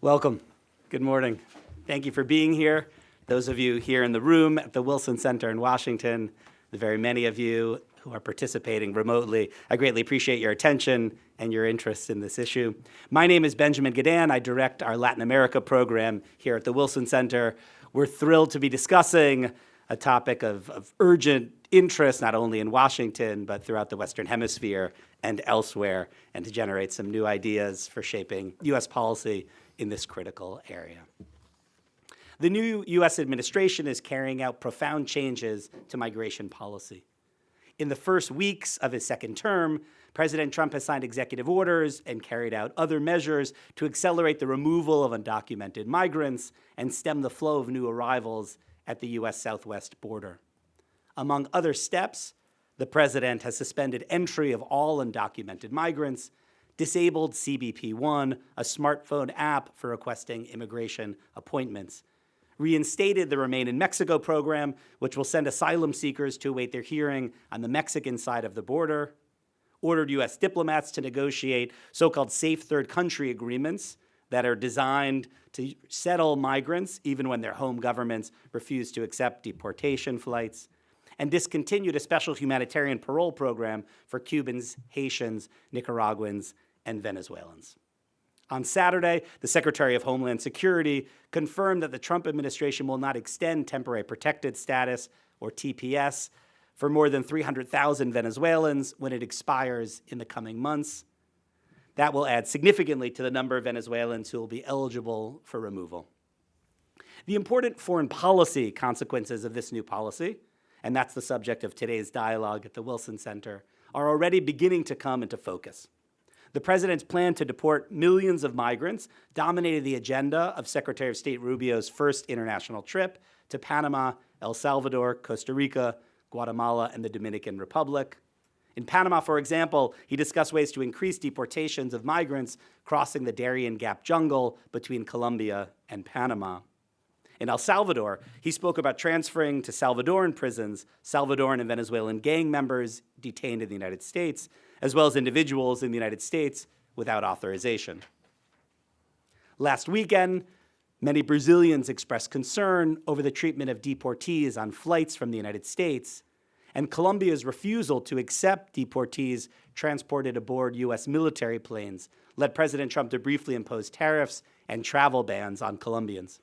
Welcome. Good morning. Thank you for being here. Those of you here in the room at the Wilson Center in Washington, the very many of you who are participating remotely, I greatly appreciate your attention and your interest in this issue. My name is Benjamin Gadan. I direct our Latin America program here at the Wilson Center. We're thrilled to be discussing a topic of urgent interest, not only in Washington, but throughout the Western Hemisphere and elsewhere, and to generate some new ideas for shaping U.S. policy in this critical area. The new U.S. administration is carrying out profound changes to migration policy. In the first weeks of his second term, President Trump has signed executive orders and carried out other measures to accelerate the removal of undocumented migrants and stem the flow of new arrivals at the U.S. southwest border. Among other steps, the president has suspended entry of all undocumented migrants, disabled CBP One, a smartphone app for requesting immigration appointments, reinstated the Remain in Mexico program, which will send asylum seekers to await their hearing on the Mexican side of the border, ordered U.S. diplomats to negotiate so-called safe third country agreements that are designed to settle migrants even when their home governments refuse to accept deportation flights, and discontinued a special humanitarian parole program for Cubans, Haitians, Nicaraguans, and Venezuelans. On Saturday, the Secretary of Homeland Security confirmed that the Trump administration will not extend temporary protected status, or TPS, for more than 300,000 Venezuelans when it expires in the coming months. That will add significantly to the number of Venezuelans who will be eligible for removal. The important foreign policy consequences of this new policy, and that's the subject of today's dialogue at the Wilson Center, are already beginning to come into focus. The president's plan to deport millions of migrants dominated the agenda of Secretary of State Rubio's first international trip to Panama, El Salvador, Costa Rica, Guatemala, and the Dominican Republic. In Panama, for example, he discussed ways to increase deportations of migrants crossing the Darién Gap jungle between Colombia and Panama. In El Salvador, he spoke about transferring to Salvadoran prisons Salvadoran and Venezuelan gang members detained in the United States, as well as individuals in the United States without authorization. Last weekend, many Brazilians expressed concern over the treatment of deportees on flights from the United States, and Colombia's refusal to accept deportees transported aboard U.S. military planes led President Trump to briefly impose tariffs and travel bans on Colombians.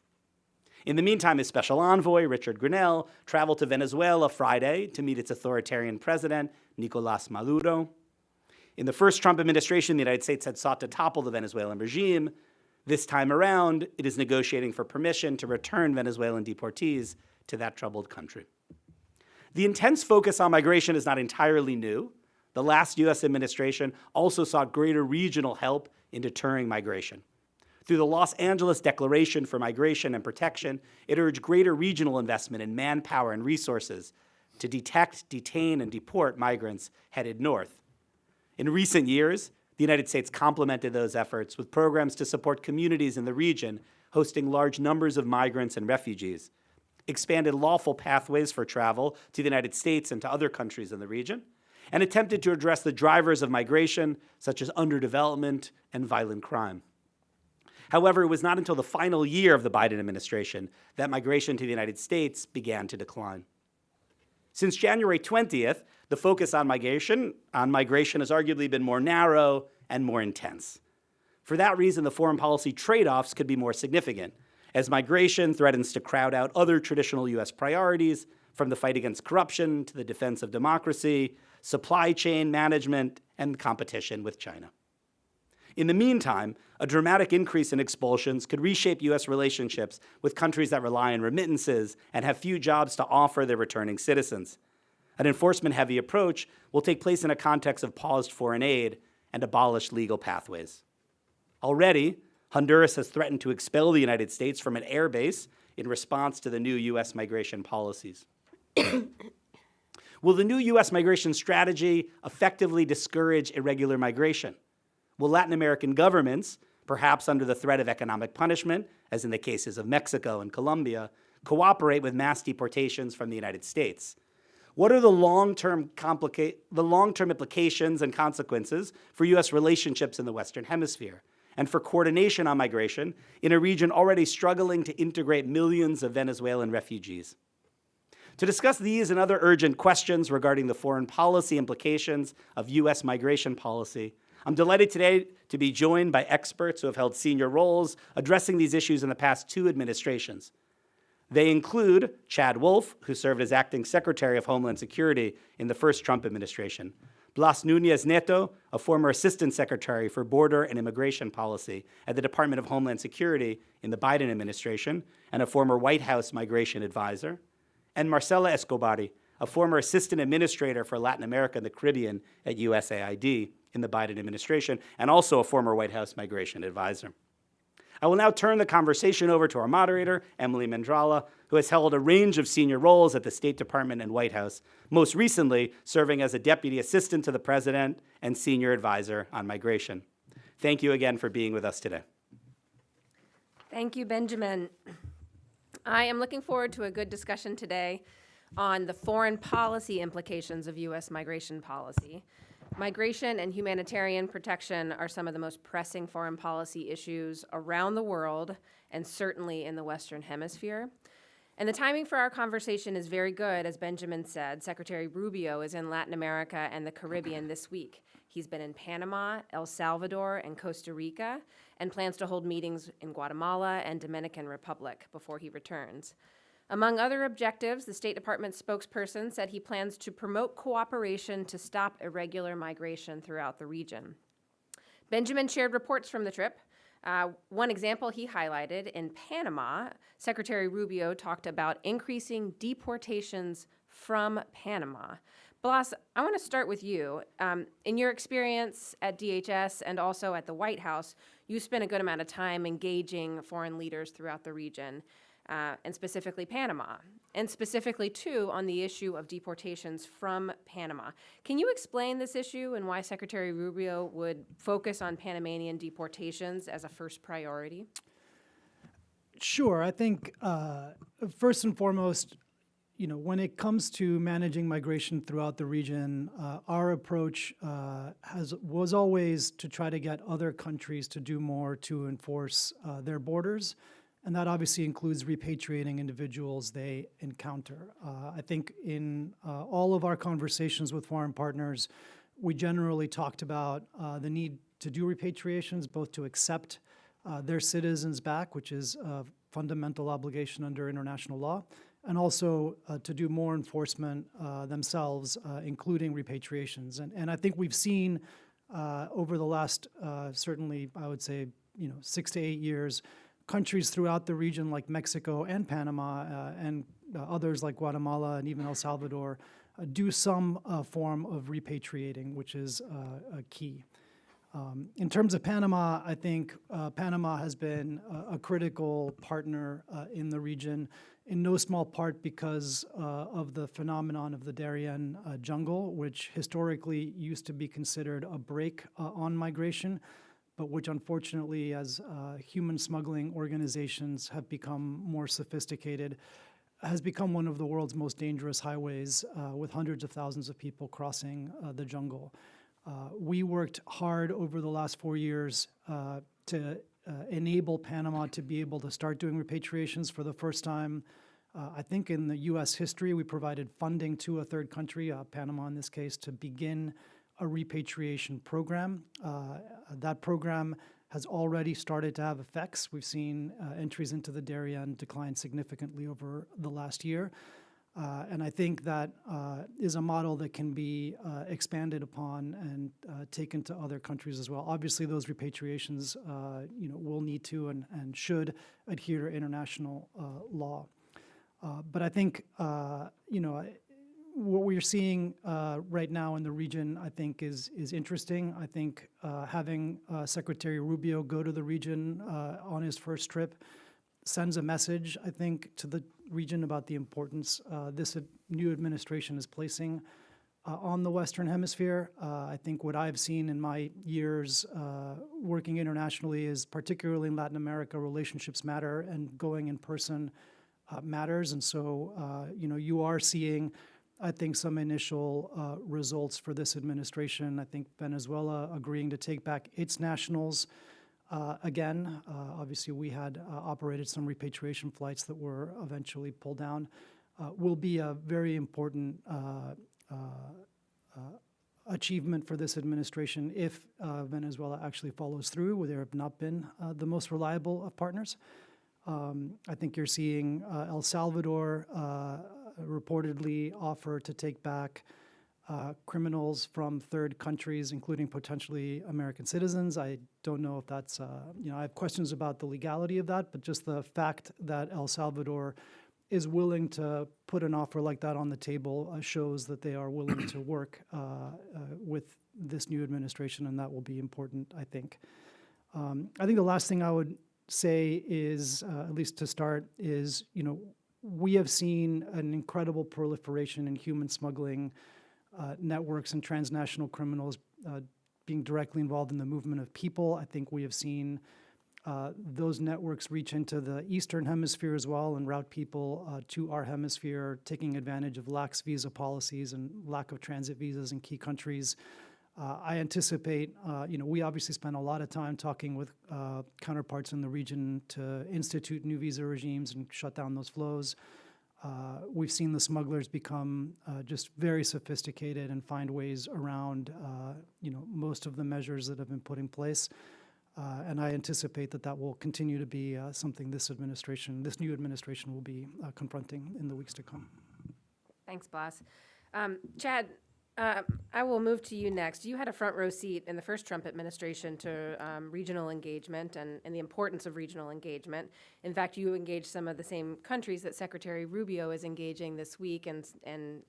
In the meantime, his special envoy, Richard Grenell, traveled to Venezuela Friday to meet its authoritarian president, Nicolás Maduro. In the first Trump administration, the United States had sought to topple the Venezuelan regime. This time around, it is negotiating for permission to return Venezuelan deportees to that troubled country. The intense focus on migration is not entirely new. The last U.S. administration also sought greater regional help in deterring migration. Through the Los Angeles Declaration for Migration and Protection, it urged greater regional investment in manpower and resources to detect, detain, and deport migrants headed north. In recent years, the United States complemented those efforts with programs to support communities in the region hosting large numbers of migrants and refugees, expanded lawful pathways for travel to the United States and to other countries in the region, and attempted to address the drivers of migration, such as underdevelopment and violent crime. However, it was not until the final year of the Biden administration that migration to the United States began to decline. Since January 20th, the focus on migration has arguably been more narrow and more intense. For that reason, the foreign policy trade-offs could be more significant, as migration threatens to crowd out other traditional U.S. priorities, from the fight against corruption to the defense of democracy, supply chain management, and competition with China. In the meantime, a dramatic increase in expulsions could reshape U.S. relationships with countries that rely on remittances and have few jobs to offer their returning citizens. An enforcement-heavy approach will take place in a context of paused foreign aid and abolished legal pathways. Already, Honduras has threatened to expel the United States from an air base in response to the new U.S. migration policies. Will the new U.S. migration strategy effectively discourage irregular migration? Will Latin American governments, perhaps under the threat of economic punishment, as in the cases of Mexico and Colombia, cooperate with mass deportations from the United States? What are the long-term implications and consequences for U.S. relationships in the Western Hemisphere? and for coordination on migration in a region already struggling to integrate millions of Venezuelan refugees. To discuss these and other urgent questions regarding the foreign policy implications of U.S. migration policy, I'm delighted today to be joined by experts who have held senior roles addressing these issues in the past 2 administrations. They include Chad Wolf, who served as acting Secretary of Homeland Security in the first Trump administration, Blas Núñez Neto, a former Assistant Secretary for Border and Immigration Policy at the Department of Homeland Security in the Biden administration, and a former White House migration advisor, and Marcela Escobari, a former Assistant Administrator for Latin America and the Caribbean at USAID in the Biden administration, and also a former White House migration advisor. I will now turn the conversation over to our moderator, Emily Mandrala, who has held a range of senior roles at the State Department and White House, most recently serving as a Deputy Assistant to the President and Senior Advisor on Migration. Thank you again for being with us today. Thank you, Benjamin. I am looking forward to a good discussion today on the foreign policy implications of U.S. migration policy. Migration and humanitarian protection are some of the most pressing foreign policy issues around the world, and certainly in the Western Hemisphere. And the timing for our conversation is very good, as Benjamin said. Secretary Rubio is in Latin America and the Caribbean this week. He's been in Panama, El Salvador, and Costa Rica, and plans to hold meetings in Guatemala and Dominican Republic before he returns. Among other objectives, the State Department spokesperson said he plans to promote cooperation to stop irregular migration throughout the region. Benjamin shared reports from the trip. One example he highlighted, in Panama, Secretary Rubio talked about increasing deportations from Panama. Blas, I want to start with you. In your experience at DHS and also at the White House, you spent a good amount of time engaging foreign leaders throughout the region. And specifically Panama, and specifically, too, on the issue of deportations from Panama. Can you explain this issue and why Secretary Rubio would focus on Panamanian deportations as a first priority? Sure. I think, first and foremost, when it comes to managing migration throughout the region, our approach was always to try to get other countries to do more to enforce their borders. And that obviously includes repatriating individuals they encounter. I think in all of our conversations with foreign partners, we generally talked about the need to do repatriations, both to accept their citizens back, which is a fundamental obligation under international law, and also to do more enforcement themselves, including repatriations. And I think we've seen over the last, certainly, I would say, 6 to 8 years, countries throughout the region like Mexico and Panama and others like Guatemala and even El Salvador do some form of repatriating, which is key. In terms of Panama, I think Panama has been a critical partner in the region, in no small part because of the phenomenon of the Darién jungle, which historically used to be considered a brake on migration, but which unfortunately, as human smuggling organizations have become more sophisticated, has become one of the world's most dangerous highways with hundreds of thousands of people crossing the jungle. We worked hard over the last 4 years to enable Panama to be able to start doing repatriations for the first time. I think in the U.S. history, we provided funding to a third country, Panama in this case, to begin a repatriation program. That program has already started to have effects. We've seen entries into the Darién decline significantly over the last year. And I think that is a model that can be expanded upon and taken to other countries as well. Obviously, those repatriations will need to and should adhere to international law. But I think, what we're seeing right now in the region, I think, is interesting. I think having Secretary Rubio go to the region on his first trip sends a message, I think, to the region about the importance this new administration is placing on the Western Hemisphere. I think what I've seen in my years working internationally is, particularly in Latin America, relationships matter, and going in person matters. And so, you are seeing, I think, some initial results for this administration. I think Venezuela agreeing to take back its nationals Again, obviously we had operated some repatriation flights that were eventually pulled down, will be a very important achievement for this administration if Venezuela actually follows through, where there have not been the most reliable of partners. I think you're seeing El Salvador reportedly offer to take back criminals from third countries, including potentially American citizens. I don't know if that's, I have questions about the legality of that, but just the fact that El Salvador is willing to put an offer like that on the table shows that they are willing to work with this new administration, and that will be important, I think. I think the last thing I would say is, at least to start, is, we have seen an incredible proliferation in human smuggling networks and transnational criminals being directly involved in the movement of people. I think we have seen those networks reach into the Eastern Hemisphere as well and route people to our hemisphere, taking advantage of lax visa policies and lack of transit visas in key countries. I anticipate, we obviously spend a lot of time talking with counterparts in the region to institute new visa regimes and shut down those flows. We've seen the smugglers become just very sophisticated and find ways around, most of the measures that have been put in place. And I anticipate that will continue to be something this new administration will be confronting in the weeks to come. Thanks, Blas. Chad, I will move to you next. You had a front row seat in the first Trump administration to regional engagement and the importance of regional engagement. In fact, you engaged some of the same countries that Secretary Rubio is engaging this week and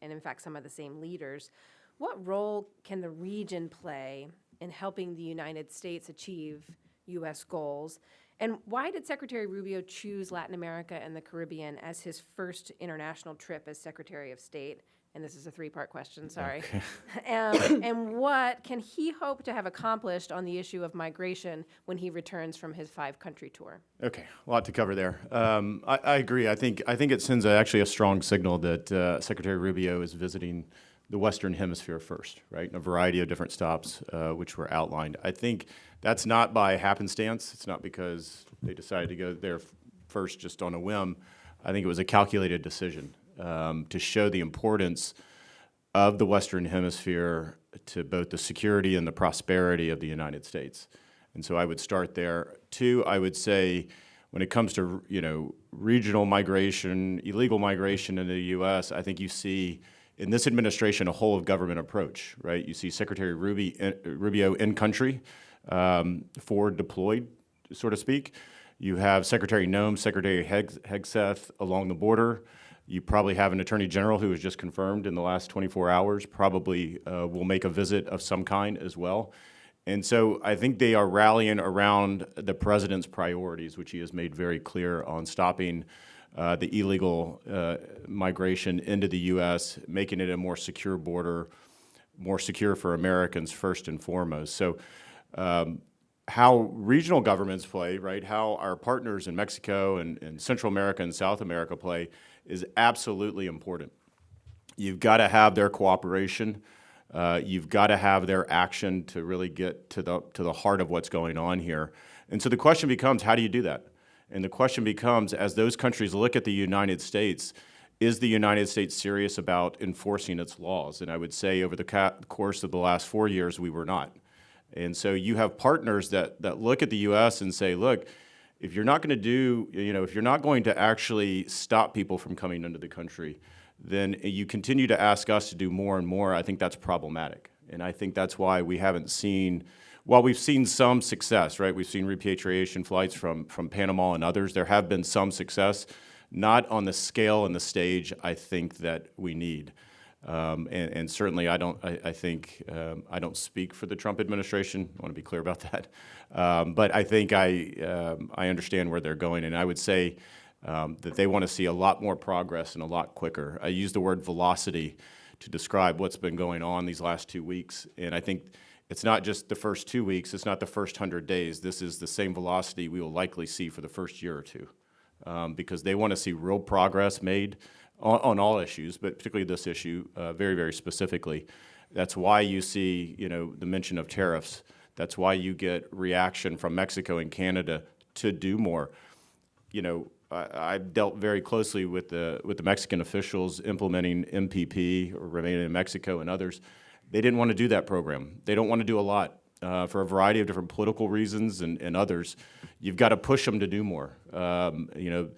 in fact, some of the same leaders. What role can the region play in helping the United States achieve U.S. goals? And why did Secretary Rubio choose Latin America and the Caribbean as his first international trip as Secretary of State? And this is a three-part question, sorry. Okay. And what can he hope to have accomplished on the issue of migration when he returns from his 5-country tour? Okay, a lot to cover there. I agree. I think it sends actually a strong signal that Secretary Rubio is visiting the Western Hemisphere first, right? In a variety of different stops, which were outlined. I think that's not by happenstance. It's not because they decided to go there first just on a whim. I think it was a calculated decision to show the importance of the Western Hemisphere to both the security and the prosperity of the United States. And so I would start there. Two, I would say when it comes to, regional migration, illegal migration into the U.S., I think you see in this administration a whole of government approach, right? You see Secretary Rubio in country, forward deployed, so to speak. You have Secretary Noem, Secretary Hegseth along the border. You probably have an Attorney General who was just confirmed in the last 24 hours, probably will make a visit of some kind as well. And so I think they are rallying around the president's priorities, which he has made very clear on stopping the illegal migration into the U.S., making it a more secure border, more secure for Americans first and foremost. So how regional governments play, right, how our partners in Mexico and Central America and South America play is absolutely important. You've got to have their cooperation. You've got to have their action to really get to the heart of what's going on here. And so the question becomes, how do you do that? And the question becomes, as those countries look at the United States, is the United States serious about enforcing its laws? And I would say over the course of the last 4 years, we were not. And so you have partners that look at the U.S. and say, look, if you're not going to do, if you're not going to actually stop people from coming into the country, then you continue to ask us to do more and more. I think that's problematic. And I think that's why we haven't seen, while we've seen some success, right? We've seen repatriation flights from Panama and others. There have been some success, not on the scale and the stage I think that we need. And certainly I don't speak for the Trump administration. I want to be clear about that. But I think I understand where they're going, and I would say that they want to see a lot more progress and a lot quicker. I use the word velocity to describe what's been going on these last 2 weeks, and I think it's not just the first 2 weeks, it's not the first 100 days. This is the same velocity we will likely see for the first year or two, because they want to see real progress made on all issues, but particularly this issue very, very specifically. That's why you see, the mention of tariffs That's why you get reaction from Mexico and Canada to do more. You know, I've dealt very closely with the Mexican officials implementing MPP or Remain in Mexico and others. They didn't want to do that program. They don't want to do a lot for a variety of different political reasons and others. You've got to push them to do more. You know,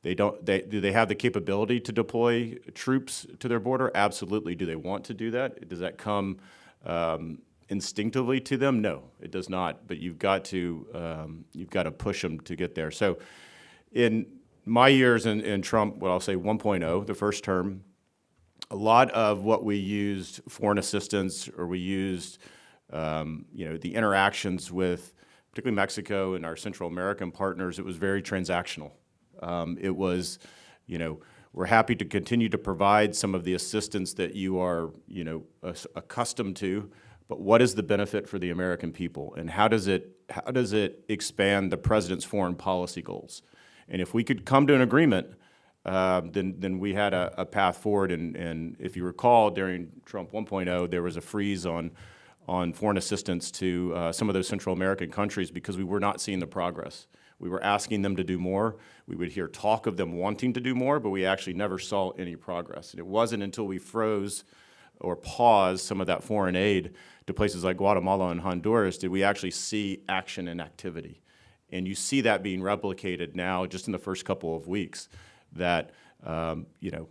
do they have the capability to deploy troops to their border? Absolutely. Do they want to do that? Does that come instinctively to them? No, it does not. But you've got to push them to get there. So, in my years in Trump, what I'll say 1.0, the first term, a lot of what we used foreign assistance or we used, you know, the interactions with particularly Mexico and our Central American partners, it was very transactional. It was, you know, we're happy to continue to provide some of the assistance that you are, you know, accustomed to, but what is the benefit for the American people, and how does it expand the president's foreign policy goals? And if we could come to an agreement, then we had a path forward. And if you recall, during Trump 1.0, there was a freeze on foreign assistance to some of those Central American countries because we were not seeing the progress. We were asking them to do more. We would hear talk of them wanting to do more, but we actually never saw any progress. And it wasn't until we froze or paused some of that foreign aid to places like Guatemala and Honduras did we actually see action and activity. And you see that being replicated now just in the first couple of weeks, that you know,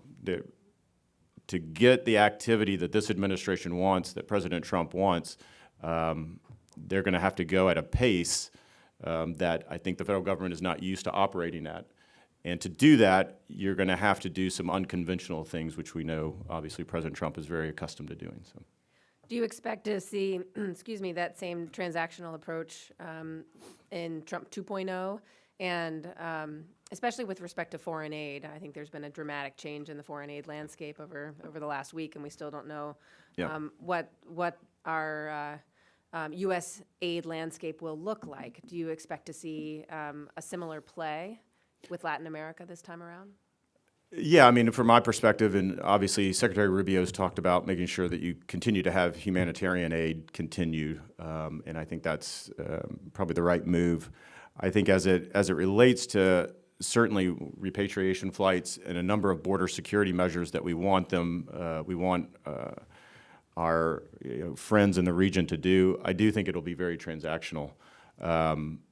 to get the activity that this administration wants, that President Trump wants, they're going to have to go at a pace that I think the federal government is not used to operating at. And to do that, you're going to have to do some unconventional things, which we know, obviously, President Trump is very accustomed to doing. So, Do you expect to see, excuse me, that same transactional approach in Trump 2.0? And especially with respect to foreign aid, I think there's been a dramatic change in the foreign aid landscape over the last week, and we still don't know what our U.S. aid landscape will look like. Do you expect to see a similar play with Latin America this time around? yeah, I mean, from my perspective, and obviously Secretary Rubio's talked about making sure that you continue to have humanitarian aid continue, and I think that's probably the right move. I think as it relates to certainly repatriation flights and a number of border security measures that we want our friends in the region to do, I do think it'll be very transactional,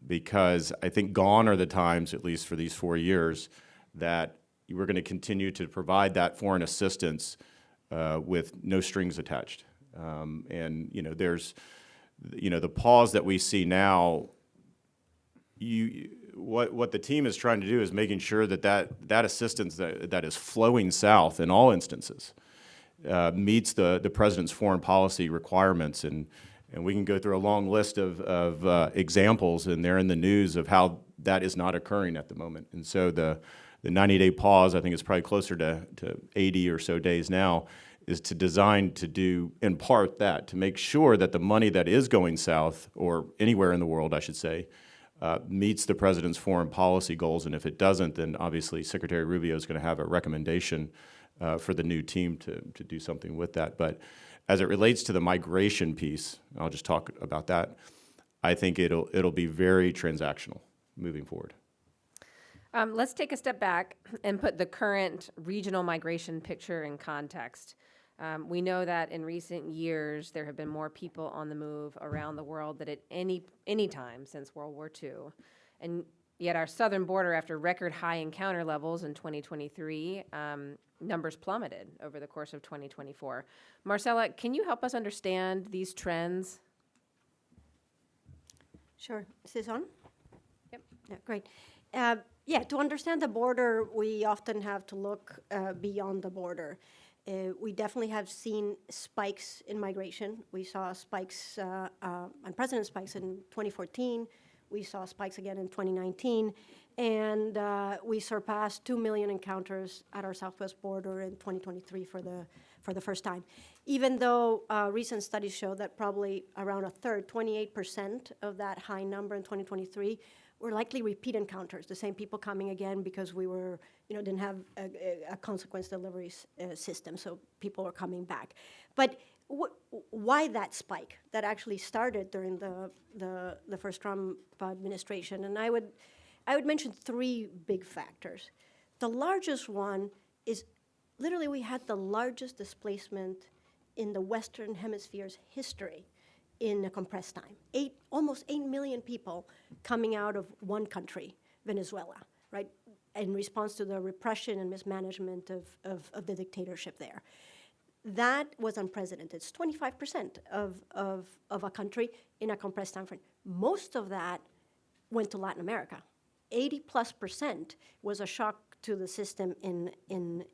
because I think gone are the times, at least for these 4 years, that we're going to continue to provide that foreign assistance with no strings attached. And there's the pause that we see now. What the team is trying to do is making sure that assistance that is flowing south in all instances meets the president's foreign policy requirements, and we can go through a long list of examples, and they're in the news of how that is not occurring at the moment. And so the 90-day pause, I think it's probably closer to 80 or so days now, is designed to do, in part, that, to make sure that the money that is going south, or anywhere in the world, I should say, meets the president's foreign policy goals. And if it doesn't, then obviously Secretary Rubio is going to have a recommendation for the new team to do something with that. But as it relates to the migration piece, I'll just talk about that, I think it'll be very transactional moving forward. Let's take a step back and put the current regional migration picture in context. We know that in recent years, there have been more people on the move around the world than at any time since World War II. And yet our southern border, after record high encounter levels in 2023, numbers plummeted over the course of 2024. Marcela, can you help us understand these trends? Sure. Is this on? Yep. Yeah, great. To understand the border, we often have to look beyond the border. We definitely have seen spikes in migration. We saw spikes, unprecedented spikes in 2014. We saw spikes again in 2019. And we surpassed 2 million encounters at our southwest border in 2023 for the first time. Even though recent studies show that probably around a third, 28% of that high number in 2023 were likely repeat encounters, the same people coming again because we were, didn't have a consequence delivery system, so people were coming back. But why that spike that actually started during the first Trump administration? And I would mention three big factors. The largest one is literally we had the largest displacement in the Western Hemisphere's history in a compressed time. Almost 8 million people coming out of one country, Venezuela, right, in response to the repression and mismanagement of the dictatorship there. That was unprecedented. It's 25% of a country in a compressed time frame. Most of that went to Latin America. 80+% was a shock to the system in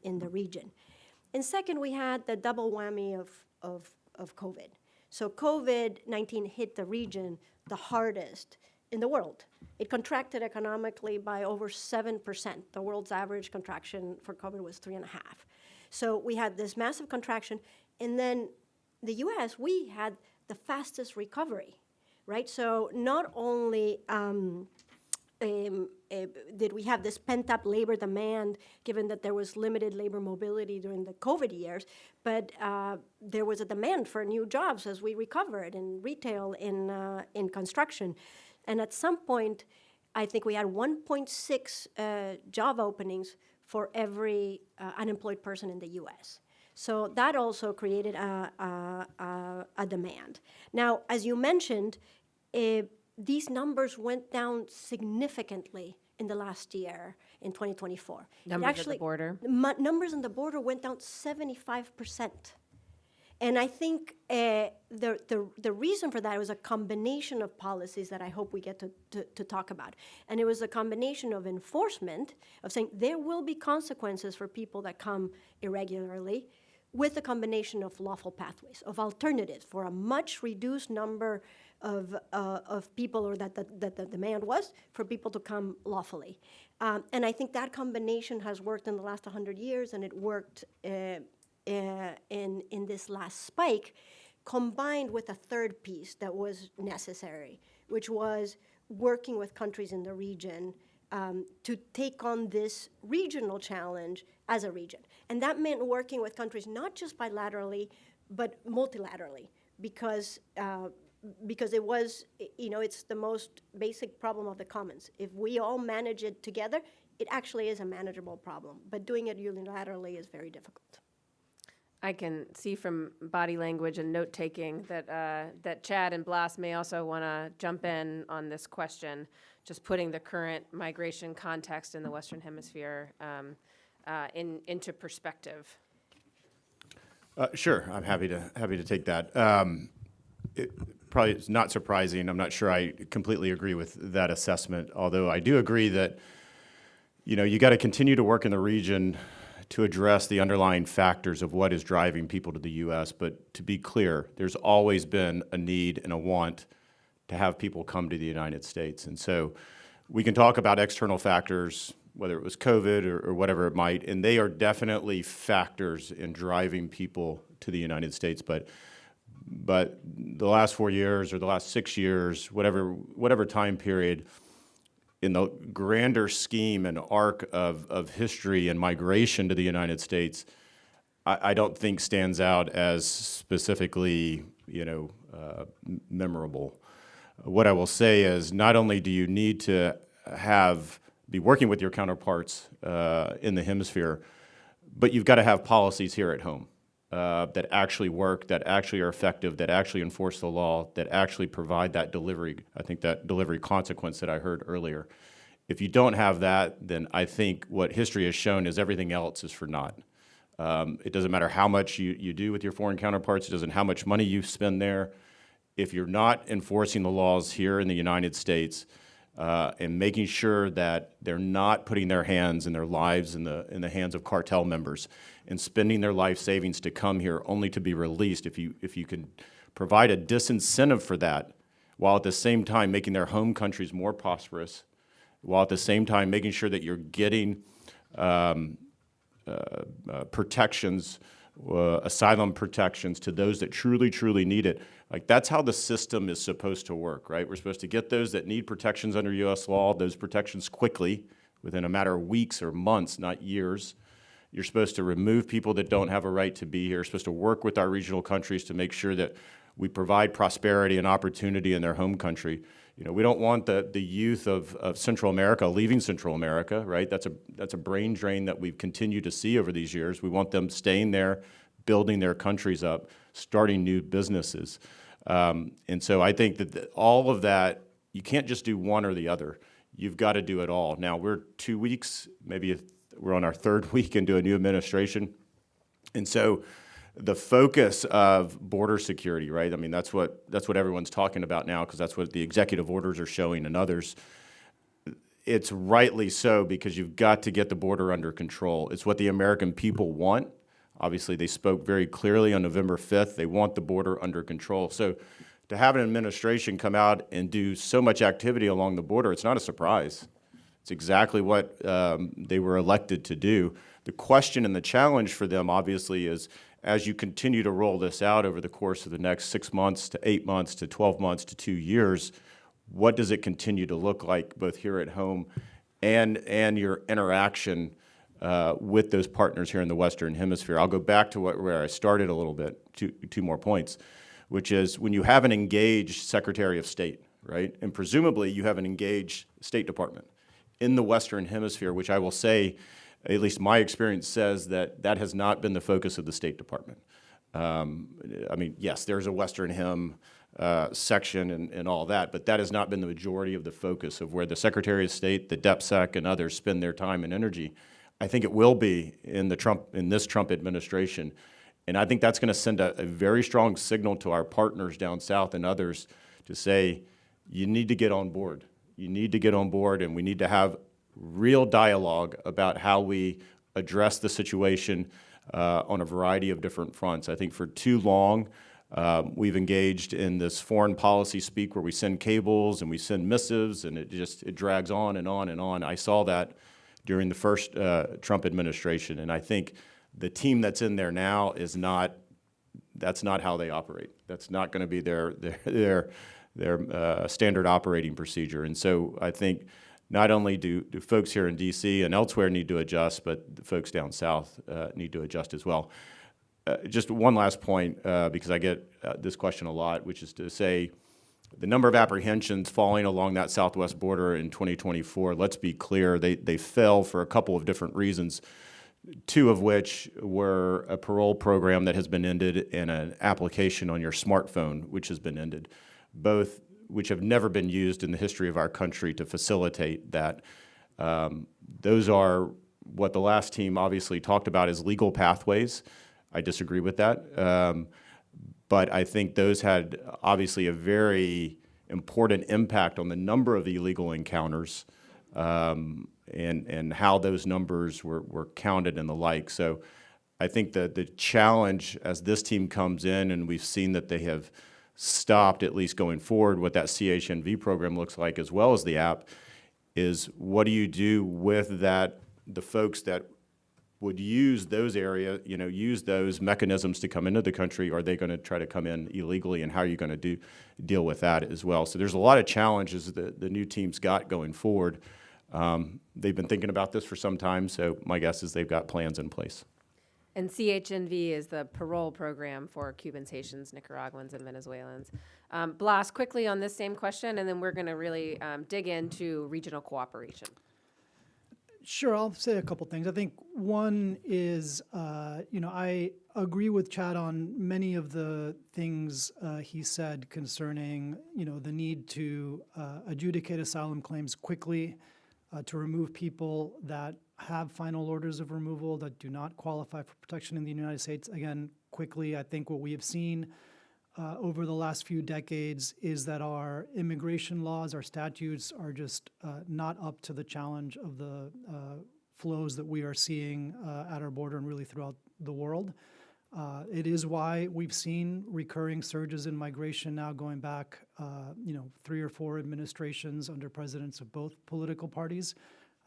the region. And second, we had the double whammy of COVID. So COVID-19 hit the region the hardest in the world. It contracted economically by over 7%. The world's average contraction for COVID was 3.5%. So we had this massive contraction, and then the U.S., we had the fastest recovery, right? So not only did we have this pent-up labor demand, given that there was limited labor mobility during the COVID years, but there was a demand for new jobs as we recovered in retail, in construction. And at some point, I think we had 1.6 job openings for every unemployed person in the U.S. So that also created a demand. Now, as you mentioned, these numbers went down significantly in the last year, in 2024. Numbers at the border? Numbers on the border went down 75%. And I think the reason for that was a combination of policies that I hope we get to talk about. And it was a combination of enforcement, of saying there will be consequences for people that come irregularly, with a combination of lawful pathways, of alternatives for a much reduced number of people, or that the demand was for people to come lawfully. And I think that combination has worked in the last 100 years, and it worked in this last spike, combined with a third piece that was necessary, which was working with countries in the region to take on this regional challenge as a region. And that meant working with countries not just bilaterally, but multilaterally, because it was, it's the most basic problem of the commons. If we all manage it together, it actually is a manageable problem. But doing it unilaterally is very difficult. I can see from body language and note-taking that Chad and Blas may also want to jump in on this question, just putting the current migration context in the Western Hemisphere into perspective. Sure, I'm happy to take that. It probably is not surprising. I'm not sure I completely agree with that assessment, although I do agree that you got to continue to work in the region to address the underlying factors of what is driving people to the U.S. But to be clear, there's always been a need and a want to have people come to the United States. And so we can talk about external factors, whether it was COVID or whatever it might, and they are definitely factors in driving people to the United States. But the last 4 years or the last 6 years, whatever time period, in the grander scheme and arc of history and migration to the United States, I don't think stands out as specifically, memorable. What I will say is, not only do you need to be working with your counterparts in the hemisphere, but you've got to have policies here at home that actually work, that actually are effective, that actually enforce the law, that actually provide that delivery, that delivery consequence that I heard earlier. If you don't have that, then I think what history has shown is everything else is for naught. It doesn't matter how much you do with your foreign counterparts. It doesn't how much money you spend there. If you're not enforcing the laws here in the United States and making sure that they're not putting their hands and their lives in the hands of cartel members and spending their life savings to come here only to be released, if you can provide a disincentive for that, while at the same time making their home countries more prosperous, while at the same time making sure that you're getting protections, asylum protections to those that truly, truly need it. Like, that's how the system is supposed to work, right? We're supposed to get those that need protections under U.S. law, those protections quickly, within a matter of weeks or months, not years. You're supposed to remove people that don't have a right to be here. You're supposed to work with our regional countries to make sure that we provide prosperity and opportunity in their home country. You know, we don't want the youth of Central America leaving Central America, right? That's a brain drain that we've continued to see over these years. We want them staying there, building their countries up, starting new businesses. And so I think that all of that, you can't just do one or the other. You've got to do it all. Now, we're 2 weeks, maybe we're on our third week into a new administration. And so the focus of border security, right? I mean, that's what everyone's talking about now, because that's what the executive orders are showing and others. It's rightly so, because you've got to get the border under control. It's what the American people want. Obviously, they spoke very clearly on November 5th. They want the border under control. So to have an administration come out and do so much activity along the border, it's not a surprise. It's exactly what they were elected to do. The question and the challenge for them, obviously, is as you continue to roll this out over the course of the next 6 months to 8 months to 12 months to 2 years, what does it continue to look like both here at home and your interaction with those partners here in the Western Hemisphere? I'll go back to where I started a little bit, two more points, which is when you have an engaged Secretary of State, right, and presumably you have an engaged State Department in the Western Hemisphere, which I will say, at least my experience says that has not been the focus of the State Department. I mean, yes, there's a Western Hem section and all that, but that has not been the majority of the focus of where the Secretary of State, the DepSec, and others spend their time and energy. I think it will be in this Trump administration, and I think that's going to send a very strong signal to our partners down south and others to say, you need to get on board. You need to get on board, and we need to have real dialogue about how we address the situation on a variety of different fronts. I think for too long, we've engaged in this foreign policy speak where we send cables and we send missives, and it drags on and on and on. I saw that during the first Trump administration, and I think the team that's in there now that's not how they operate. That's not going to be their standard operating procedure. And so I think not only do folks here in D.C. and elsewhere need to adjust, but the folks down south need to adjust as well. Just one last point, because I get this question a lot, which is to say the number of apprehensions falling along that southwest border in 2024, let's be clear, they fell for a couple of different reasons, two of which were a parole program that has been ended and an application on your smartphone, which has been ended, both which have never been used in the history of our country to facilitate that. Those are what the last team obviously talked about as legal pathways. I disagree with that. But I think those had obviously a very important impact on the number of illegal encounters and how those numbers were counted and the like. So I think that the challenge as this team comes in, and we've seen that they have stopped, at least going forward, what that CHNV program looks like, as well as the app, is what do you do with that, the folks that would use those use those mechanisms to come into the country? Are they going to try to come in illegally, and how are you going to deal with that as well? So there's a lot of challenges that the new team's got going forward. They've been thinking about this for some time, so my guess is they've got plans in place. And CHNV is the parole program for Cubans, Haitians, Nicaraguans, and Venezuelans. Blas, quickly on this same question, and then we're going to really dig into regional cooperation. Sure, I'll say a couple things. I think one is, I agree with Chad on many of the things he said concerning, the need to adjudicate asylum claims quickly, to remove people that have final orders of removal that do not qualify for protection in the United States, again, quickly. I think what we have seen over the last few decades is that our immigration laws, our statutes are just not up to the challenge of the flows that we are seeing at our border and really throughout the world. It is why we've seen recurring surges in migration now going back, 3 or 4 administrations under presidents of both political parties.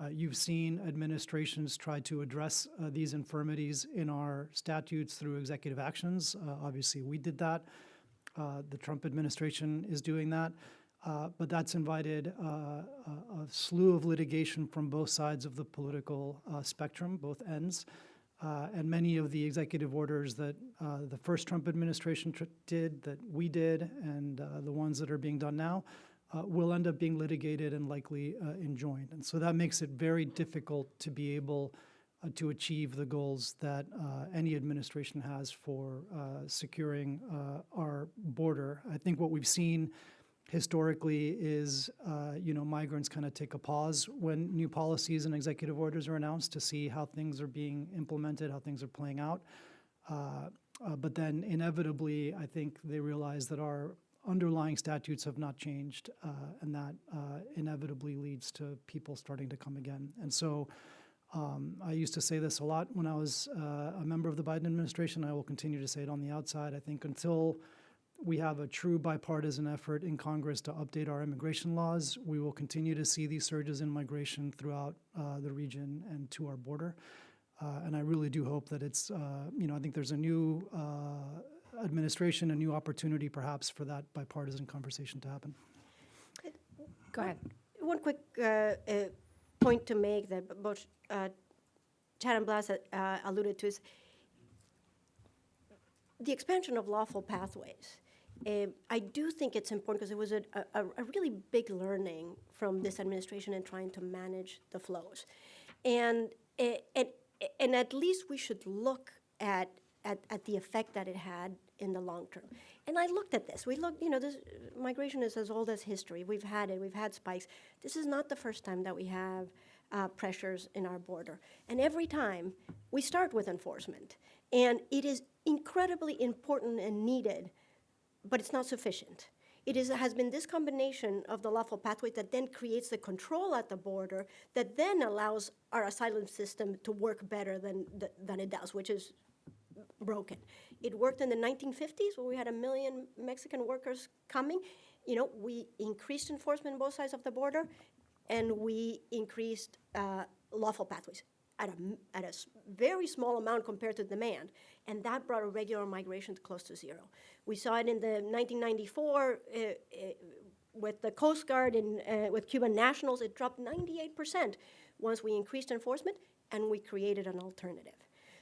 You've seen administrations try to address these infirmities in our statutes through executive actions. Obviously, we did that. The Trump administration is doing that. But that's invited a slew of litigation from both sides of the political spectrum, both ends. And many of the executive orders that the first Trump administration did, that we did, and the ones that are being done now, will end up being litigated and likely enjoined. And so that makes it very difficult to be able to achieve the goals that any administration has for securing our border. I think what we've seen historically is, migrants kind of take a pause when new policies and executive orders are announced to see how things are being implemented, how things are playing out. But then inevitably, I think they realize that our underlying statutes have not changed, and that inevitably leads to people starting to come again. And so I used to say this a lot when I was a member of the Biden administration. I will continue to say it on the outside. I think until we have a true bipartisan effort in Congress to update our immigration laws, we will continue to see these surges in migration throughout the region and to our border. And I really do hope that it's, I think there's a new administration, a new opportunity perhaps for that bipartisan conversation to happen. Go ahead. One quick point to make that both Chad and Blas alluded to is the expansion of lawful pathways. I do think it's important because it was a really big learning from this administration in trying to manage the flows. And at least we should look at the effect that it had in the long term. And I looked at this. We looked, this migration is as old as history. We've had it. We've had spikes. This is not the first time that we have pressures in our border. And every time, we start with enforcement. And it is incredibly important and needed, but it's not sufficient. It has been this combination of the lawful pathway that then creates the control at the border that then allows our asylum system to work better than it does, which is broken. It worked in the 1950s where we had 1 million Mexican workers coming. We increased enforcement on both sides of the border, and we increased lawful pathways at a very small amount compared to demand, and that brought irregular migration to close to zero. We saw it in the 1994 with the Coast Guard and with Cuban nationals. It dropped 98% once we increased enforcement and we created an alternative.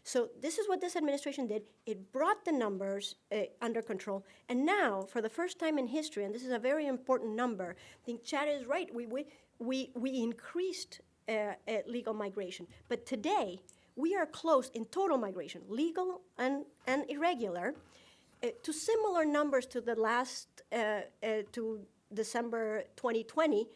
So this is what this administration did. It brought the numbers under control, and now, for the first time in history, and this is a very important number, I think Chad is right, we increased legal migration. But today, we are close in total migration, legal and irregular, to similar numbers to the last, to December 2020,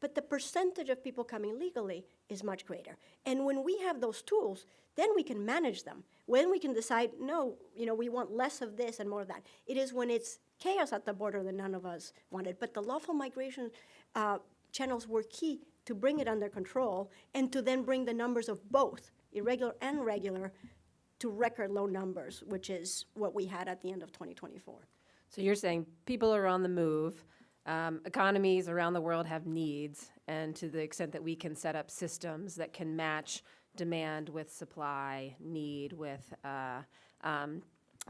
but the percentage of people coming legally is much greater. And when we have those tools, then we can manage them. When we can decide, no, we want less of this and more of that. It is when it's chaos at the border that none of us wanted. But the lawful migration channels were key to bring it under control and to then bring the numbers of both, irregular and regular, to record low numbers, which is what we had at the end of 2024. So you're saying people are on the move, economies around the world have needs, and to the extent that we can set up systems that can match demand with supply, need with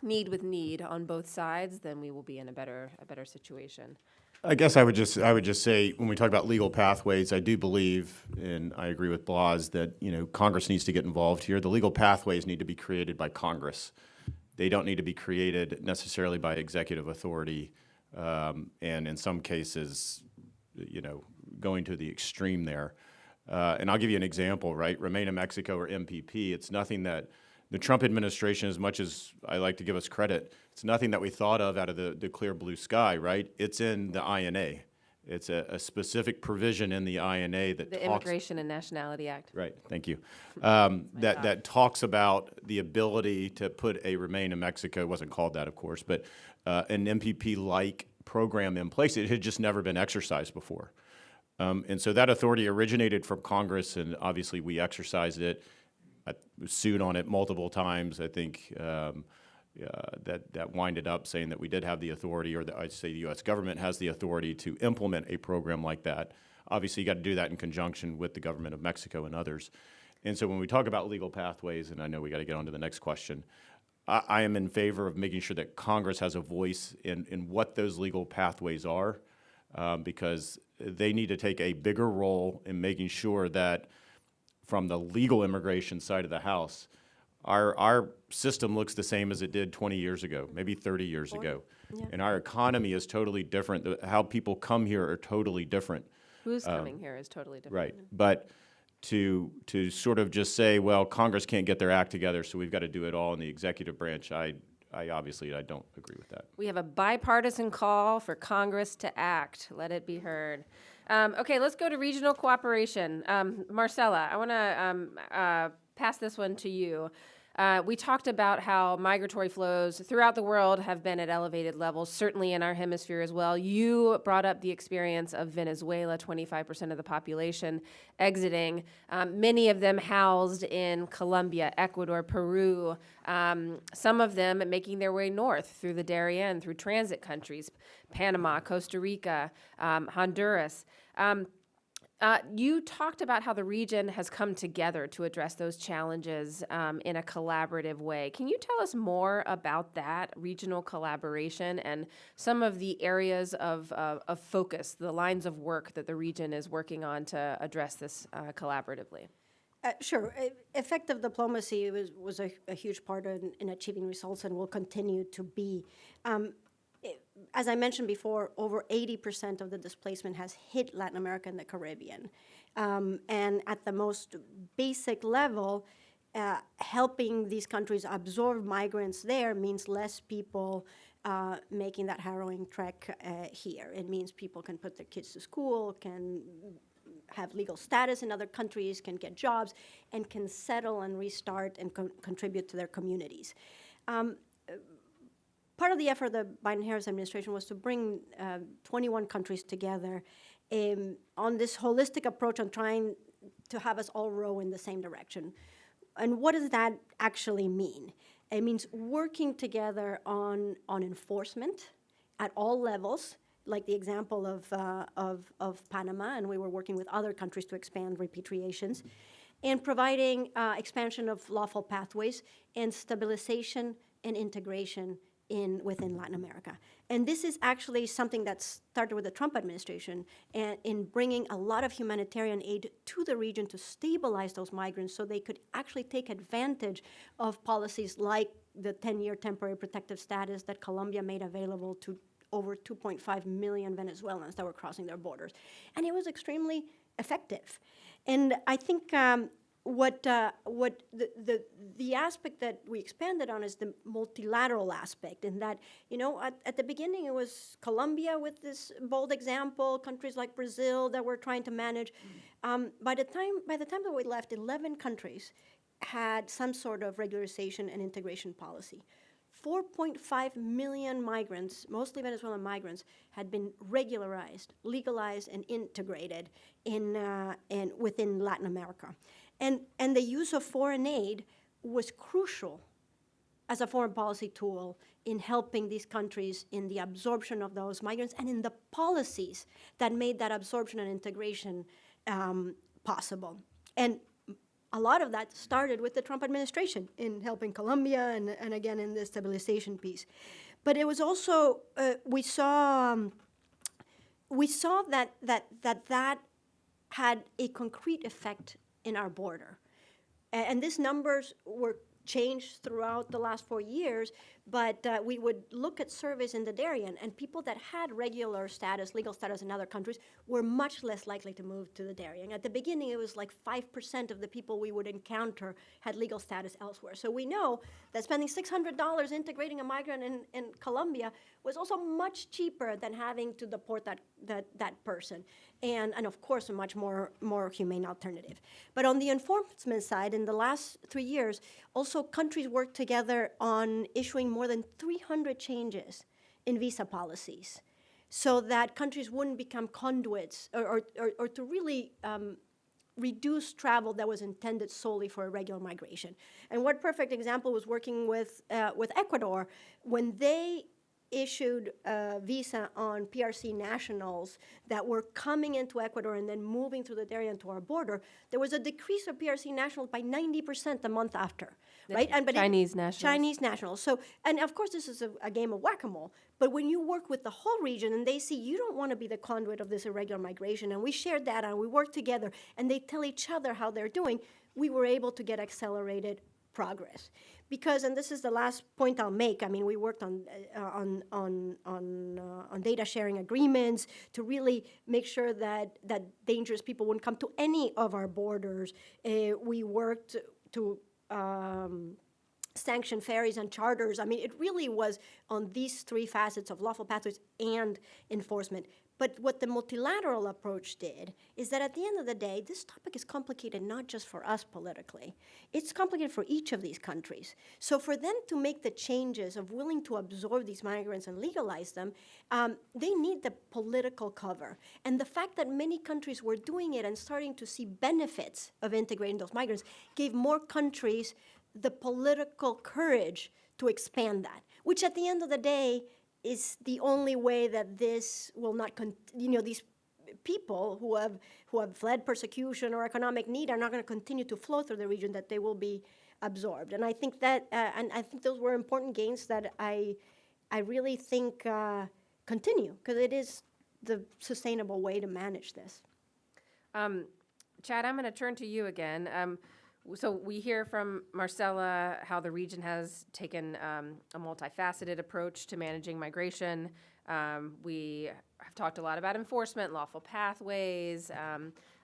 need on both sides, then we will be in a better situation. I guess I would just say, when we talk about legal pathways, I do believe, and I agree with Blas, that Congress needs to get involved here. The legal pathways need to be created by Congress. They don't need to be created necessarily by executive authority, and in some cases, going to the extreme there. And I'll give you an example, right? Remain in Mexico, or MPP. It's nothing that the Trump administration, as much as I like to give us credit, it's nothing that we thought of out of the clear blue sky, right? It's in the INA. It's a specific provision in the INA that The talks... Immigration and Nationality Act. Right, thank you. That talks about the ability to put a Remain in Mexico, it wasn't called that, of course, but an MPP-like program in place. It had just never been exercised before. And so that authority originated from Congress, and obviously we exercised it. I sued on it multiple times. I think that winded up saying that we did have the authority, or that I'd say the U.S. government has the authority to implement a program like that. Obviously, you got to do that in conjunction with the government of Mexico and others. And so when we talk about legal pathways, and I know we got to get on to the next question, I am in favor of making sure that Congress has a voice in what those legal pathways are, because they need to take a bigger role in making sure that from the legal immigration side of the house, our system looks the same as it did 20 years ago, maybe 30 years ago. Yeah. And our economy is totally different. How people come here are totally different. Who's coming here is totally different. Right. But to sort of just say, well, Congress can't get their act together, so we've got to do it all in the executive branch, I obviously don't agree with that. We have a bipartisan call for Congress to act. Let it be heard. Okay, let's go to regional cooperation. Marcella, I want to pass this one to you. We talked about how migratory flows throughout the world have been at elevated levels, certainly in our hemisphere as well. You brought up the experience of Venezuela, 25% of the population exiting, many of them housed in Colombia, Ecuador, Peru, some of them making their way north through the Darién, through transit countries, Panama, Costa Rica, Honduras. You talked about how the region has come together to address those challenges in a collaborative way. Can you tell us more about that regional collaboration and some of the areas of focus, the lines of work that the region is working on to address this collaboratively? Sure. Effective diplomacy was a huge part in achieving results and will continue to be. As I mentioned before, over 80% of the displacement has hit Latin America and the Caribbean. And at the most basic level, helping these countries absorb migrants there means less people making that harrowing trek here. It means people can put their kids to school, can have legal status in other countries, can get jobs, and can settle and restart and contribute to their communities. Part of the effort of the Biden-Harris administration was to bring 21 countries together on this holistic approach on trying to have us all row in the same direction. And what does that actually mean? It means working together on enforcement at all levels, like the example of Panama, and we were working with other countries to expand repatriations, and providing expansion of lawful pathways and stabilization and integration within Latin America. And this is actually something that started with the Trump administration and in bringing a lot of humanitarian aid to the region to stabilize those migrants so they could actually take advantage of policies like the 10-year temporary protective status that Colombia made available to over 2.5 million Venezuelans that were crossing their borders. And it was extremely effective. And I think what the aspect that we expanded on is the multilateral aspect, in that, at the beginning it was Colombia with this bold example, countries like Brazil that were trying to manage. By the time that we left, 11 countries had some sort of regularization and integration policy. 4.5 million migrants, mostly Venezuelan migrants, had been regularized, legalized, and integrated within Latin America. And the use of foreign aid was crucial as a foreign policy tool in helping these countries in the absorption of those migrants and in the policies that made that absorption and integration possible. And a lot of that started with the Trump administration in helping Colombia and again in the stabilization piece. But it was also, we saw that had a concrete effect in our border. And these numbers were changed throughout the last 4 years, but we would look at surveys in the Darién, and people that had regular status, legal status in other countries, were much less likely to move to the Darién. At the beginning, it was like 5% of the people we would encounter had legal status elsewhere. So we know that spending $600 integrating a migrant in Colombia was also much cheaper than having to deport that person. And of course, a much more humane alternative. But on the enforcement side, in the last 3 years, also countries worked together on issuing more than 300 changes in visa policies so that countries wouldn't become conduits or to really reduce travel that was intended solely for irregular migration. And one perfect example was working with Ecuador when they issued a visa on PRC nationals that were coming into Ecuador and then moving through the Darién to our border. There was a decrease of PRC nationals by 90% a month after, right? And Chinese nationals. Chinese nationals. So, and of course, this is a game of whack-a-mole. But when you work with the whole region and they see you don't want to be the conduit of this irregular migration, and we share data and we work together, and they tell each other how they're doing, we were able to get accelerated progress. Because, and this is the last point I'll make, I mean, we worked on data sharing agreements to really make sure that dangerous people wouldn't come to any of our borders. We worked to sanction ferries and charters. I mean, it really was on these three facets of lawful pathways and enforcement. But what the multilateral approach did is that at the end of the day, this topic is complicated not just for us politically. It's complicated for each of these countries. So for them to make the changes of willing to absorb these migrants and legalize them, they need the political cover. And the fact that many countries were doing it and starting to see benefits of integrating those migrants gave more countries the political courage to expand that, which at the end of the day is the only way that this will not, these people who have fled persecution or economic need are not going to continue to flow through the region, that they will be absorbed. And I think that, and I think those were important gains that I really think continue, because it is the sustainable way to manage this. Chad, I'm going to turn to you again. So we hear from Marcela how the region has taken a multifaceted approach to managing migration. We have talked a lot about enforcement, lawful pathways,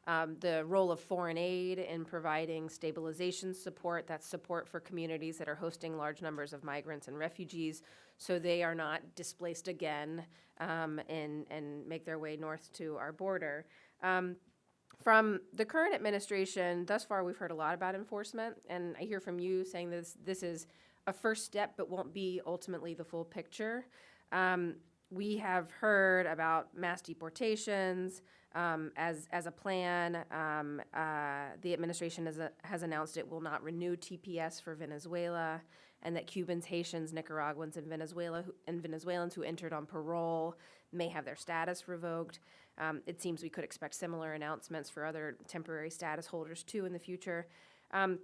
the role of foreign aid in providing stabilization support, that's support for communities that are hosting large numbers of migrants and refugees so they are not displaced again and make their way north to our border. From the current administration, thus far we've heard a lot about enforcement, and I hear from you saying this is a first step but won't be ultimately the full picture. We have heard about mass deportations as a plan. The administration has announced it will not renew TPS for Venezuela, and that Cubans, Haitians, Nicaraguans, and Venezuelans who entered on parole may have their status revoked. It seems we could expect similar announcements for other temporary status holders too in the future. On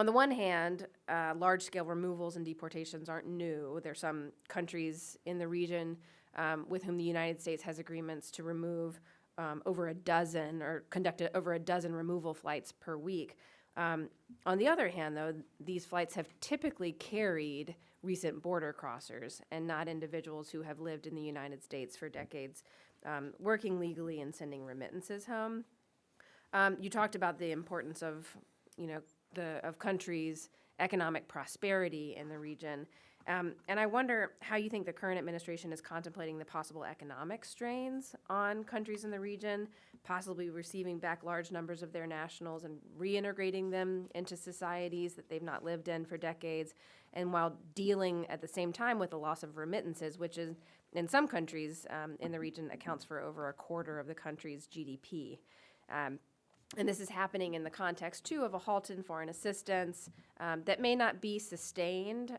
the one hand, large-scale removals and deportations aren't new. There are some countries in the region with whom the United States has agreements to remove over a dozen or conduct over a dozen removal flights per week. On the other hand, though, these flights have typically carried recent border crossers and not individuals who have lived in the United States for decades, working legally and sending remittances home. You talked about the importance of, of countries' economic prosperity in the region. And I wonder how you think the current administration is contemplating the possible economic strains on countries in the region, possibly receiving back large numbers of their nationals and reintegrating them into societies that they've not lived in for decades, and while dealing at the same time with the loss of remittances, which is, in some countries in the region, accounts for over a quarter of the country's GDP. And this is happening in the context, too, of a halt in foreign assistance that may not be sustained,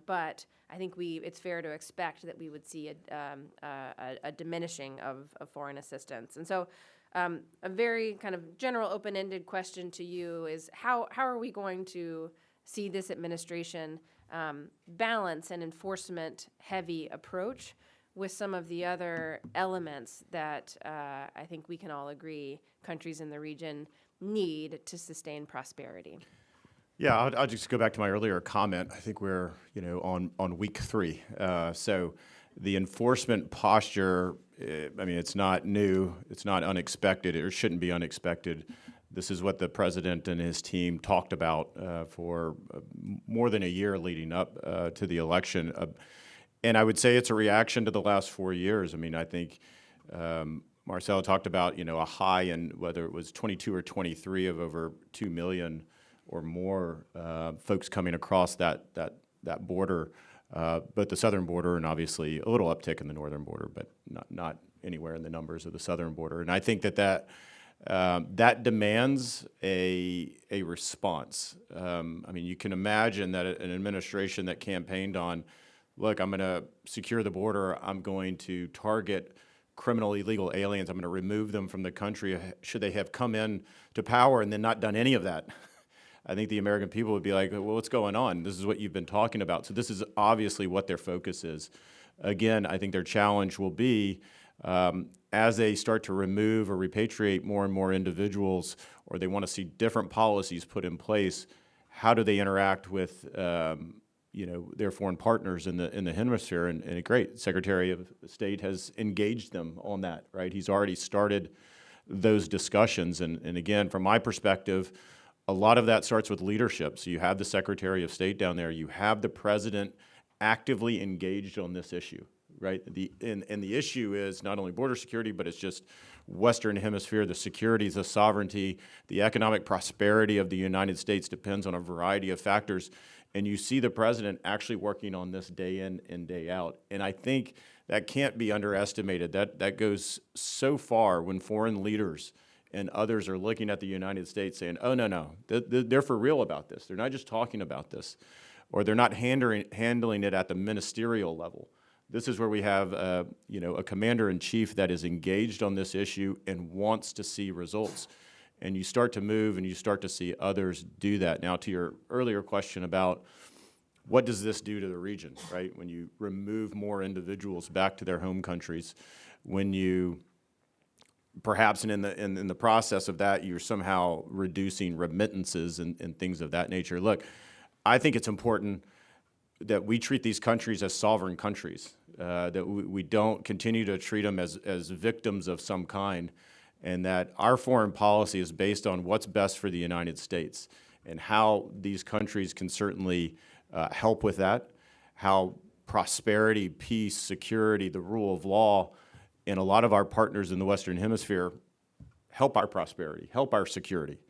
but I think it's fair to expect that we would see a diminishing of foreign assistance. And so a very kind of general open-ended question to you is how are we going to see this administration balance an enforcement-heavy approach with some of the other elements that I think we can all agree countries in the region need to sustain prosperity? Yeah, I'll just go back to my earlier comment. I think we're on week 3. So the enforcement posture, it's not new, it's not unexpected, it shouldn't be unexpected. This is what the president and his team talked about for more than a year leading up to the election. And I would say it's a reaction to the last 4 years. I think Marcelo talked about, a high in whether it was 22 or 23 of over 2 million or more folks coming across that border, both the southern border and obviously a little uptick in the northern border, but not anywhere in the numbers of the southern border. And I think that demands a response. You can imagine that an administration that campaigned on, look, I'm going to secure the border, I'm going to target criminal illegal aliens, I'm going to remove them from the country, should they have come in to power and then not done any of that? I think the American people would be like, well, what's going on? This is what you've been talking about. So this is obviously what their focus is. Again, I think their challenge will be, as they start to remove or repatriate more and more individuals, or they want to see different policies put in place, how do they interact with their foreign partners in the hemisphere, and a great Secretary of State has engaged them on that, right? He's already started those discussions, and again, from my perspective, a lot of that starts with leadership. So you have the Secretary of State down there, you have the President actively engaged on this issue, right? And the issue is not only border security, but it's just Western Hemisphere, the security, the sovereignty, the economic prosperity of the United States depends on a variety of factors. And you see the President actually working on this day in and day out. And I think that can't be underestimated. That goes so far when foreign leaders and others are looking at the United States saying, oh, no, they're for real about this. They're not just talking about this, or they're not handling it at the ministerial level. This is where we have a commander-in-chief that is engaged on this issue and wants to see results. And you start to move and you start to see others do that. Now, to your earlier question about what does this do to the region, right? When you remove more individuals back to their home countries, when you perhaps in the process of that, you're somehow reducing remittances and things of that nature. Look, I think it's important that we treat these countries as sovereign countries, that we don't continue to treat them as victims of some kind, and that our foreign policy is based on what's best for the United States and how these countries can certainly help with that, how prosperity, peace, security, the rule of law, and a lot of our partners in the Western Hemisphere help our prosperity, help our security.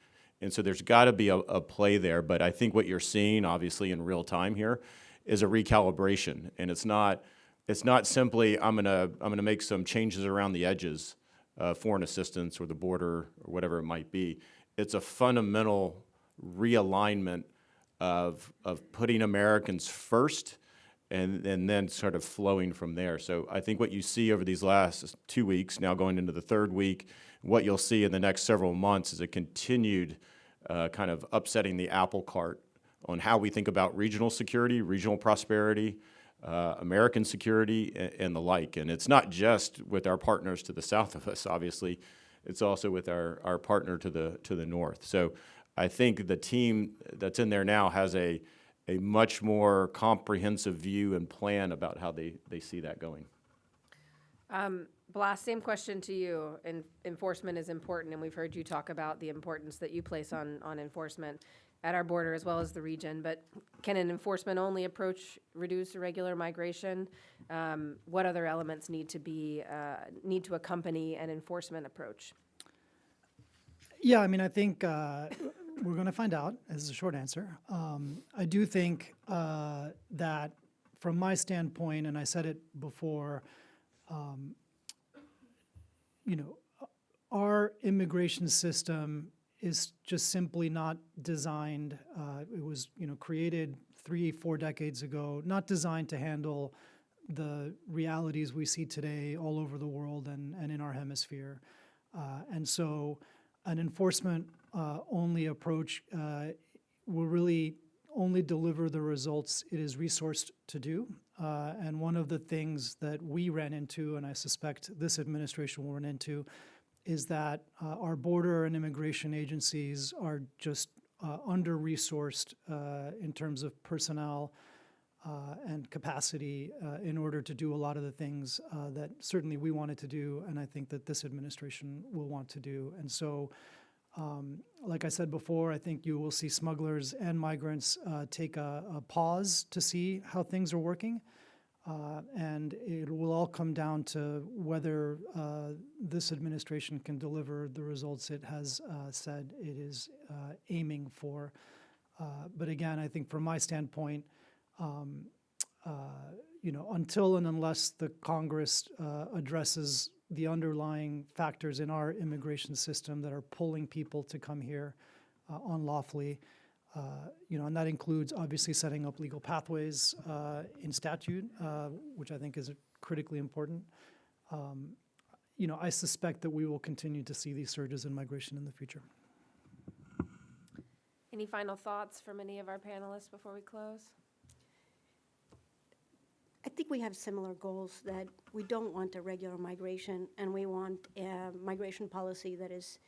And so there's got to be a play there, but I think what you're seeing, obviously, in real time here is a recalibration, and it's not simply I'm gonna make some changes around the edges, foreign assistance or the border or whatever it might be. It's a fundamental realignment of putting Americans first, and then sort of flowing from there. So I think what you see over these last 2 weeks, now going into the third week, what you'll see in the next several months is a continued kind of upsetting the apple cart on how we think about regional security, regional prosperity, American security, and the like. And it's not just with our partners to the south of us, obviously. It's also with our partner to the north. So I think the team that's in there now has a much more comprehensive view and plan about how they see that going. Blas, same question to you. Enforcement is important, and we've heard you talk about the importance that you place on enforcement at our border as well as the region. But can an enforcement-only approach reduce irregular migration? What other elements need to accompany an enforcement approach? Yeah, I mean, I think we're going to find out, is the short answer. I do think that from my standpoint, and I said it before, our immigration system is just simply not designed. It was, created 3-4 decades ago, not designed to handle the realities we see today all over the world and in our hemisphere. And so an enforcement only approach will really only deliver the results it is resourced to do. And one of the things that we ran into, and I suspect this administration will run into, is that our border and immigration agencies are just under-resourced in terms of personnel and capacity in order to do a lot of the things that certainly we wanted to do, and I think that this administration will want to do. And so, like I said before, I think you will see smugglers and migrants take a pause to see how things are working. And it will all come down to whether this administration can deliver the results it has said it is aiming for. But again, I think from my standpoint, until and unless the Congress addresses the underlying factors in our immigration system that are pulling people to come here unlawfully, and that includes obviously setting up legal pathways in statute, which I think is critically important. I suspect that we will continue to see these surges in migration in the future. Any final thoughts from any of our panelists before we close? I think we have similar goals, that we don't want irregular migration, and we want a migration policy that is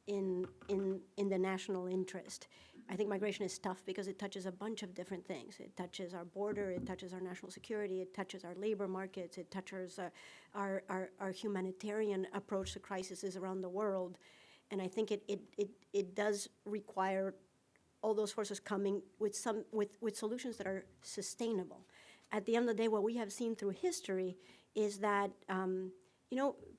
in the national interest. I think migration is tough because it touches a bunch of different things. It touches our border, it touches our national security, it touches our labor markets, it touches our humanitarian approach to crises around the world. And I think it does require all those forces coming with solutions that are sustainable. At the end of the day, what we have seen through history is that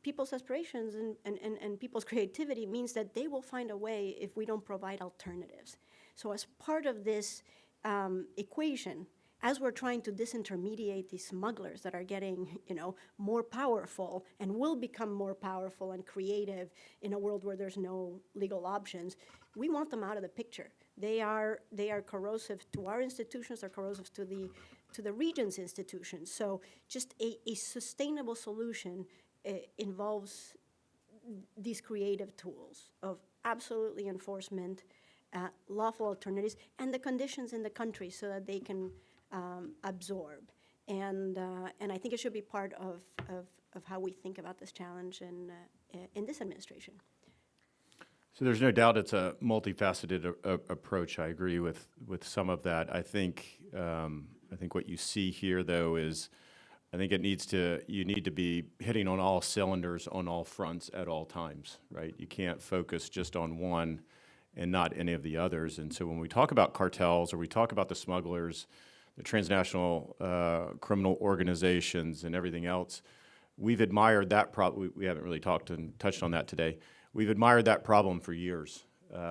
people's aspirations and people's creativity means that they will find a way if we don't provide alternatives. So as part of this equation, as we're trying to disintermediate these smugglers that are getting, more powerful and will become more powerful and creative in a world where there's no legal options, we want them out of the picture. They are corrosive to our institutions, they're corrosive to the region's institutions. So just a sustainable solution involves these creative tools of absolutely enforcement, lawful alternatives, and the conditions in the country so that they can absorb. And I think it should be part of how we think about this challenge in this administration. So there's no doubt it's a multifaceted approach. I agree with some of that. I think what you see here, though, is I think you need to be hitting on all cylinders on all fronts at all times, right? You can't focus just on one and not any of the others. And so when we talk about cartels or we talk about the smugglers, the transnational criminal organizations and everything else, we've admired that problem. We haven't really touched on that today. We've admired that problem for years.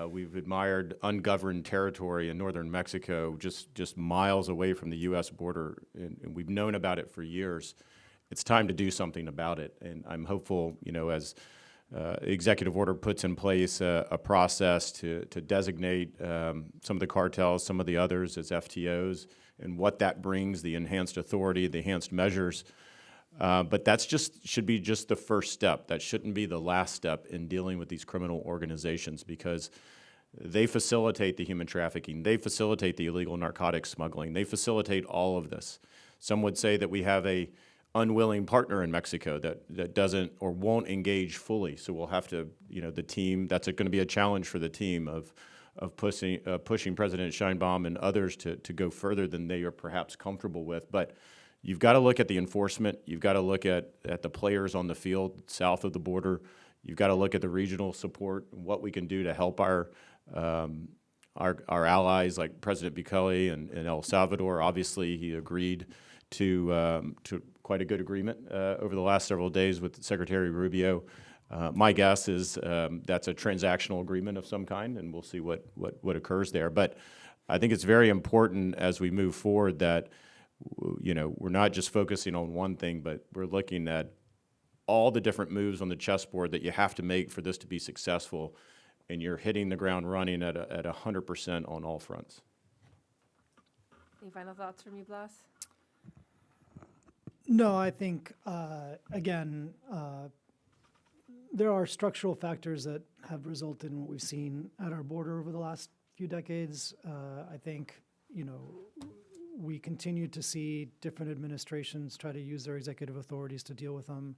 We've admired ungoverned territory in northern Mexico, just miles away from the U.S. border, and we've known about it for years. It's time to do something about it, and I'm hopeful, as executive order puts in place a process to designate some of the cartels, some of the others as FTOs, and what that brings, the enhanced authority, the enhanced measures. But that's should be just the first step. That shouldn't be the last step in dealing with these criminal organizations, because they facilitate the human trafficking, they facilitate the illegal narcotics smuggling, they facilitate all of this. Some would say that we have a unwilling partner in Mexico that doesn't or won't engage fully. So we'll have to, the team, that's going to be a challenge for the team of pushing President Sheinbaum and others to go further than they are perhaps comfortable with. But you've got to look at the enforcement. You've got to look at the players on the field south of the border. You've got to look at the regional support and what we can do to help our allies like President Bukele in El Salvador. Obviously, he agreed to quite a good agreement over the last several days with Secretary Rubio. My guess is that's a transactional agreement of some kind, and we'll see what occurs there. But I think it's very important as we move forward that we're not just focusing on one thing, but we're looking at all the different moves on the chessboard that you have to make for this to be successful, and you're hitting the ground running at 100% on all fronts. Any final thoughts from you, Blas? No, I think, again, there are structural factors that have resulted in what we've seen at our border over the last few decades. I think, we continue to see different administrations try to use their executive authorities to deal with them.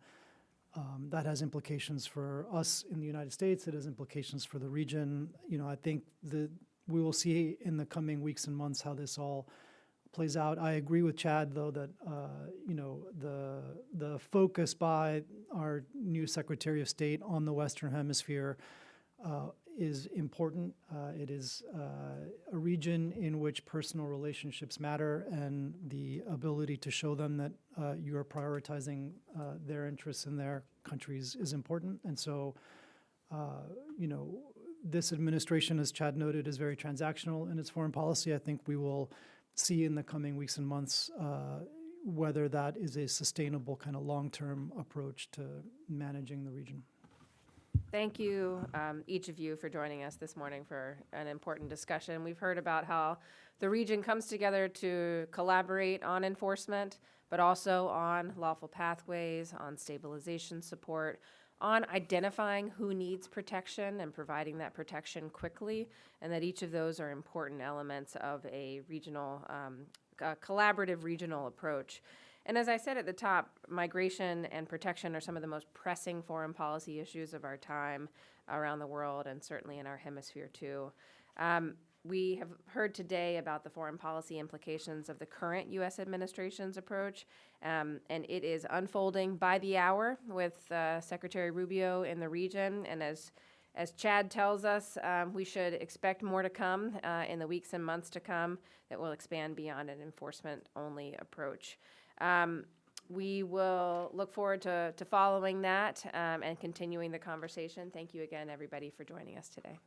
That has implications for us in the United States. It has implications for the region. I think that we will see in the coming weeks and months how this all plays out. I agree with Chad, though, that the focus by our new Secretary of State on the Western Hemisphere is important. It is a region in which personal relationships matter, and the ability to show them that you are prioritizing their interests in their countries is important. And so, this administration, as Chad noted, is very transactional in its foreign policy. I think we will see in the coming weeks and months whether that is a sustainable kind of long-term approach to managing the region. Thank you, each of you, for joining us this morning for an important discussion. We've heard about how the region comes together to collaborate on enforcement, but also on lawful pathways, on stabilization support, on identifying who needs protection and providing that protection quickly, and that each of those are important elements of a regional, collaborative regional approach. And as I said at the top, migration and protection are some of the most pressing foreign policy issues of our time around the world, and certainly in our hemisphere too. We have heard today about the foreign policy implications of the current U.S. administration's approach, and it is unfolding by the hour with Secretary Rubio in the region. And as Chad tells us, we should expect more to come in the weeks and months to come that will expand beyond an enforcement-only approach. We will look forward to following that and continuing the conversation. Thank you again, everybody, for joining us today.